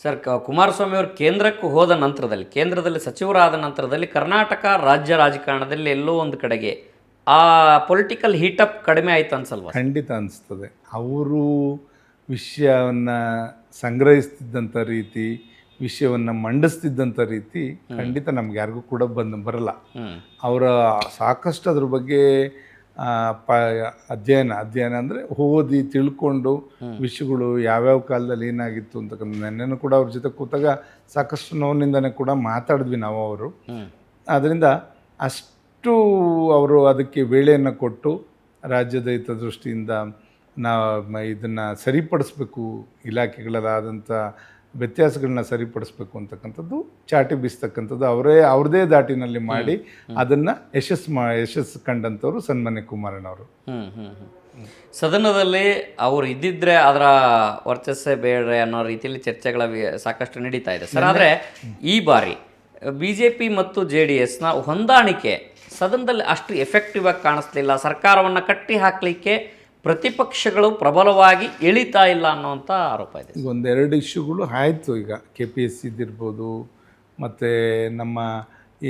Sir Kumaraswamy ಅವರು ಕೇಂದ್ರಕ್ಕೆ ಹೋದ ನಂತರದಲ್ಲಿ, ಕೇಂದ್ರದಲ್ಲಿ ಸಚಿವರಾದ ನಂತರದಲ್ಲಿ ಕರ್ನಾಟಕ ರಾಜ್ಯ ರಾಜಕಾರಣದಲ್ಲಿ ಎಲ್ಲೋ ಒಂದು ಕಡೆಗೆ ಆ ಪೊಲಿಟಿಕಲ್ ಹೀಟಪ್ ಕಡಿಮೆ ಆಯ್ತು ಅನ್ಸಲ್ವಾ? ಖಂಡಿತ ಅನಿಸ್ತದೆ. ಅವರು ವಿಷಯವನ್ನು ಸಂಗ್ರಹಿಸ್ತಿದ್ದಂಥ ರೀತಿ, ವಿಷಯವನ್ನು ಮಂಡಿಸ್ತಿದ್ದಂಥ ರೀತಿ ಖಂಡಿತ ನಮ್ಗೆ ಯಾರಿಗೂ ಕೂಡ ಬರಲ್ಲ. ಅವರ ಸಾಕಷ್ಟು ಅದ್ರ ಬಗ್ಗೆ ಅಧ್ಯಯನ ಅಂದರೆ ಓದಿ ತಿಳ್ಕೊಂಡು ವಿಷಯಗಳು ಯಾವ್ಯಾವ ಕಾಲದಲ್ಲಿ ಏನಾಗಿತ್ತು ಅಂತಕ್ಕಂಥ. ನೆನ್ನೆನೂ ಕೂಡ ಅವ್ರ ಜೊತೆ ಕೂತಾಗ ಸಾಕಷ್ಟು ನೋವಿನಿಂದನೇ ಕೂಡ ಮಾತಾಡಿದ್ವಿ ನಾವು. ಅವರು ಅದರಿಂದ ಅಷ್ಟು ಅವರು ಅದಕ್ಕೆ ವೇಳೆಯನ್ನು ಕೊಟ್ಟು ರಾಜ್ಯದ ಹಿತದೃಷ್ಟಿಯಿಂದ ಇದನ್ನು ಸರಿಪಡಿಸ್ಬೇಕು, ಇಲಾಖೆಗಳಲ್ಲಾದಂಥ ವ್ಯತ್ಯಾಸಗಳನ್ನ ಸರಿಪಡಿಸ್ಬೇಕು ಅಂತಕ್ಕಂಥದ್ದು, ಚಾಟಿ ಬೀಸ್ತಕ್ಕಂಥದ್ದು ಅವ್ರದೇ ದಾಟಿನಲ್ಲಿ ಮಾಡಿ ಅದನ್ನು ಯಶಸ್ಸು ಕಂಡಂಥವ್ರು ಸನ್ಮಾನ್ಯ ಕುಮಾರಣ್ಣವರು. ಸದನದಲ್ಲಿ ಅವರು ಇದ್ದಿದ್ರೆ ಅದರ ವರ್ಚಸ್ಸೇ ಬೇಡ ಅನ್ನೋ ರೀತಿಯಲ್ಲಿ ಚರ್ಚೆಗಳ ಸಾಕಷ್ಟು ನಡೀತಾ ಇದೆ ಸರ್. ಆದರೆ ಈ ಬಾರಿ BJP ಮತ್ತು JDSನ ಹೊಂದಾಣಿಕೆ ಸದನದಲ್ಲಿ ಅಷ್ಟು ಎಫೆಕ್ಟಿವ್ ಆಗಿ ಕಾಣಿಸ್ಲಿಲ್ಲ. ಸರ್ಕಾರವನ್ನು ಕಟ್ಟಿ ಹಾಕಲಿಕ್ಕೆ ಪ್ರತಿಪಕ್ಷಗಳು ಪ್ರಬಲವಾಗಿ ಎಳಿತಾ ಇಲ್ಲ ಅನ್ನೋಂಥ ಆರೋಪ ಇದೆ. ಈಗ ಒಂದೆರಡು ಇಶ್ಯೂಗಳು ಆಯಿತು. ಈಗ KPSC ಇದಿರ್ಬೋದು, ಮತ್ತು ನಮ್ಮ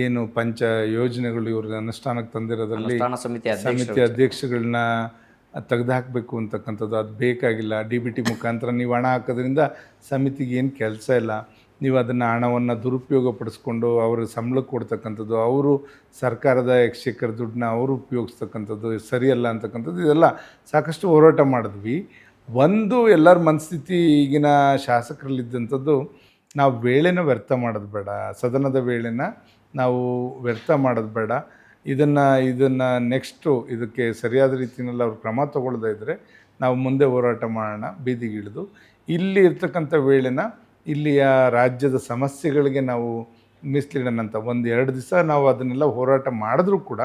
ಏನು ಪಂಚ ಯೋಜನೆಗಳು ಇವ್ರಿಗೆ ಅನುಷ್ಠಾನಕ್ಕೆ ತಂದಿರೋದ್ರಲ್ಲಿ ಸಮಿತಿ ಅಧ್ಯಕ್ಷಗಳನ್ನ ತೆಗೆದುಹಾಕಬೇಕು ಅಂತಕ್ಕಂಥದ್ದು, ಅದು ಬೇಕಾಗಿಲ್ಲ. DBT ಮುಖಾಂತರ ನೀವು ಹಣ ಹಾಕೋದ್ರಿಂದ ಸಮಿತಿಗೆ ಏನು ಕೆಲಸ ಇಲ್ಲ. ನೀವು ಅದನ್ನು ಹಣವನ್ನು ದುರುಪಯೋಗ ಪಡಿಸ್ಕೊಂಡು ಅವ್ರಿಗೆ ಸಂಬಳಕ್ಕೆ ಕೊಡ್ತಕ್ಕಂಥದ್ದು, ಅವರು ಸರ್ಕಾರದ ಎಕ್ಸ್ಚೇಕರ್ ದುಡ್ಡನ್ನ ಅವರು ಉಪಯೋಗಿಸ್ತಕ್ಕಂಥದ್ದು ಸರಿಯಲ್ಲ ಅಂತಕ್ಕಂಥದ್ದು, ಇದೆಲ್ಲ ಸಾಕಷ್ಟು ಹೋರಾಟ ಮಾಡಿದ್ವಿ. ಒಂದು ಎಲ್ಲರ ಮನಸ್ಥಿತಿ ಈಗಿನ ಶಾಸಕರಲ್ಲಿದ್ದಂಥದ್ದು, ನಾವು ವೇಳೆನ ವ್ಯರ್ಥ ಮಾಡೋದು ಬೇಡ, ಸದನದ ವೇಳೆನ ನಾವು ವ್ಯರ್ಥ ಮಾಡೋದು ಬೇಡ. ಇದನ್ನು ನೆಕ್ಸ್ಟು ಇದಕ್ಕೆ ಸರಿಯಾದ ರೀತಿಯಲ್ಲಿ ಅವ್ರು ಕ್ರಮ ತಗೊಳ್ಳದೇ ಇದ್ದರೆ ನಾವು ಮುಂದೆ ಹೋರಾಟ ಮಾಡೋಣ, ಬೀದಿಗಿಳಿದು ಇಲ್ಲಿ ಇರ್ತಕ್ಕಂಥ ವೇಳೆನ ಇಲ್ಲಿಯ ರಾಜ್ಯದ ಸಮಸ್ಯೆಗಳಿಗೆ ನಾವು ಮೀಸಲಿಡೋಣಂತ. 1-2 ದಿವಸ ನಾವು ಅದನ್ನೆಲ್ಲ ಹೋರಾಟ ಮಾಡಿದ್ರೂ ಕೂಡ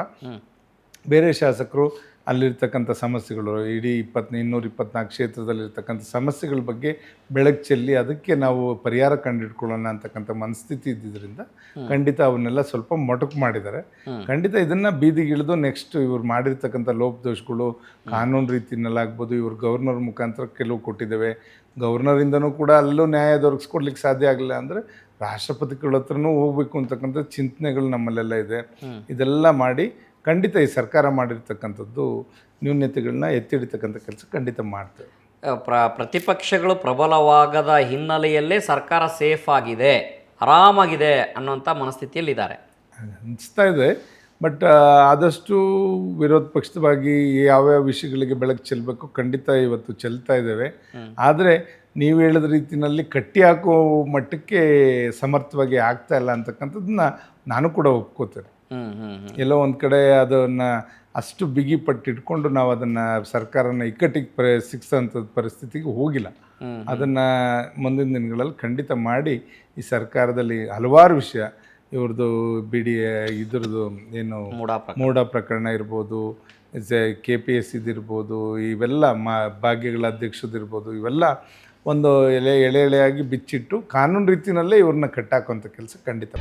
ಬೇರೆ ಶಾಸಕರು ಅಲ್ಲಿರ್ತಕ್ಕಂಥ ಸಮಸ್ಯೆಗಳು, ಇಡೀ 224 ಕ್ಷೇತ್ರದಲ್ಲಿರ್ತಕ್ಕಂಥ ಸಮಸ್ಯೆಗಳ ಬಗ್ಗೆ ಬೆಳಕು ಚೆಲ್ಲಿ ಅದಕ್ಕೆ ನಾವು ಪರಿಹಾರ ಕಂಡುಹಿಡ್ಕೊಳ್ಳೋಣ ಅಂತಕ್ಕಂಥ ಮನಸ್ಥಿತಿ ಇದ್ದಿದ್ದರಿಂದ ಖಂಡಿತ ಅವನ್ನೆಲ್ಲ ಸ್ವಲ್ಪ ಮೊಟಕು ಮಾಡಿದ್ದಾರೆ. ಖಂಡಿತ ಇದನ್ನು ಬೀದಿಗಿಳಿದು ನೆಕ್ಸ್ಟ್ ಇವ್ರು ಮಾಡಿರ್ತಕ್ಕಂಥ ಲೋಪದೋಷಗಳು ಕಾನೂನು ರೀತಿಯಲ್ಲಾಗ್ಬೋದು, ಇವ್ರು ಗವರ್ನರ್ ಮುಖಾಂತರ ಕೆಲವು ಕೊಟ್ಟಿದ್ದೇವೆ, ಗವರ್ನರಿಂದನೂ ಕೂಡ ಅಲ್ಲೂ ನ್ಯಾಯ ದೊರಕಿಸ್ಕೊಡ್ಲಿಕ್ಕೆ ಸಾಧ್ಯ ಆಗಲಿಲ್ಲ ಅಂದರೆ ರಾಷ್ಟ್ರಪತಿಗಳ ಹತ್ರನೂ ಹೋಗ್ಬೇಕು ಅಂತಕ್ಕಂಥ ಚಿಂತನೆಗಳು ನಮ್ಮಲ್ಲೆಲ್ಲ ಇದೆ. ಇದೆಲ್ಲ ಮಾಡಿ ಖಂಡಿತ ಈ ಸರ್ಕಾರ ಮಾಡಿರ್ತಕ್ಕಂಥದ್ದು ನ್ಯೂನ್ಯತೆಗಳನ್ನ ಎತ್ತಿಡಿತಕ್ಕಂಥ ಕೆಲಸ ಖಂಡಿತ ಮಾಡ್ತೇವೆ. ಪ್ರತಿಪಕ್ಷಗಳು ಪ್ರಬಲವಾಗದ ಹಿನ್ನೆಲೆಯಲ್ಲೇ ಸರ್ಕಾರ ಸೇಫ್ ಆಗಿದೆ, ಆರಾಮಾಗಿದೆ ಅನ್ನೋಂಥ ಮನಸ್ಥಿತಿಯಲ್ಲಿದ್ದಾರೆ ಅನಿಸ್ತಾ ಇದೆ. ಬಟ್ ಆದಷ್ಟು ವಿರೋಧ ಪಕ್ಷದವಾಗಿ ಯಾವ್ಯಾವ ವಿಷಯಗಳಿಗೆ ಬೆಳಕು ಚೆಲ್ಲಬೇಕು ಖಂಡಿತ ಇವತ್ತು ಚೆಲ್ತಾ ಇದ್ದೇವೆ. ಆದರೆ ನೀವು ಹೇಳಿದ ರೀತಿಯಲ್ಲಿ ಕಟ್ಟಿ ಹಾಕೋ ಮಟ್ಟಕ್ಕೆ ಸಮರ್ಥವಾಗಿ ಆಗ್ತಾ ಇಲ್ಲ ಅಂತಕ್ಕಂಥದ್ದನ್ನ ನಾನು ಕೂಡ ಒಪ್ಕೋತೇನೆ. ಎಲ್ಲೋ ಒಂದು ಕಡೆ ಅದನ್ನು ಅಷ್ಟು ಬಿಗಿ ಪಟ್ಟಿಟ್ಕೊಂಡು ನಾವು ಅದನ್ನು ಸರ್ಕಾರನ ಇಕ್ಕಟ್ಟಿಗೆ ಸಿಕ್ಸೋಂಥ ಪರಿಸ್ಥಿತಿಗೆ ಹೋಗಿಲ್ಲ. ಅದನ್ನು ಮುಂದಿನ ದಿನಗಳಲ್ಲಿ ಖಂಡಿತ ಮಾಡಿ ಈ ಸರ್ಕಾರದಲ್ಲಿ ಹಲವಾರು ವಿಷಯ, ಇವ್ರದ್ದು ಇದ್ರದ್ದು ಏನು ಮೂಢ ಪ್ರಕರಣ ಇರ್ಬೋದು, KPSC ಇದಿರ್ಬೋದು, ಇವೆಲ್ಲ ಭಾಗ್ಯಗಳ ಅಧ್ಯಕ್ಷದಿರ್ಬೋದು, ಇವೆಲ್ಲ ಒಂದು ಎಳೆಯಾಗಿ ಬಿಚ್ಚಿಟ್ಟು ಕಾನೂನು ರೀತಿಯಲ್ಲೇ ಇವ್ರನ್ನ ಕಟ್ಟಾಕುವಂಥ ಕೆಲಸ ಖಂಡಿತ.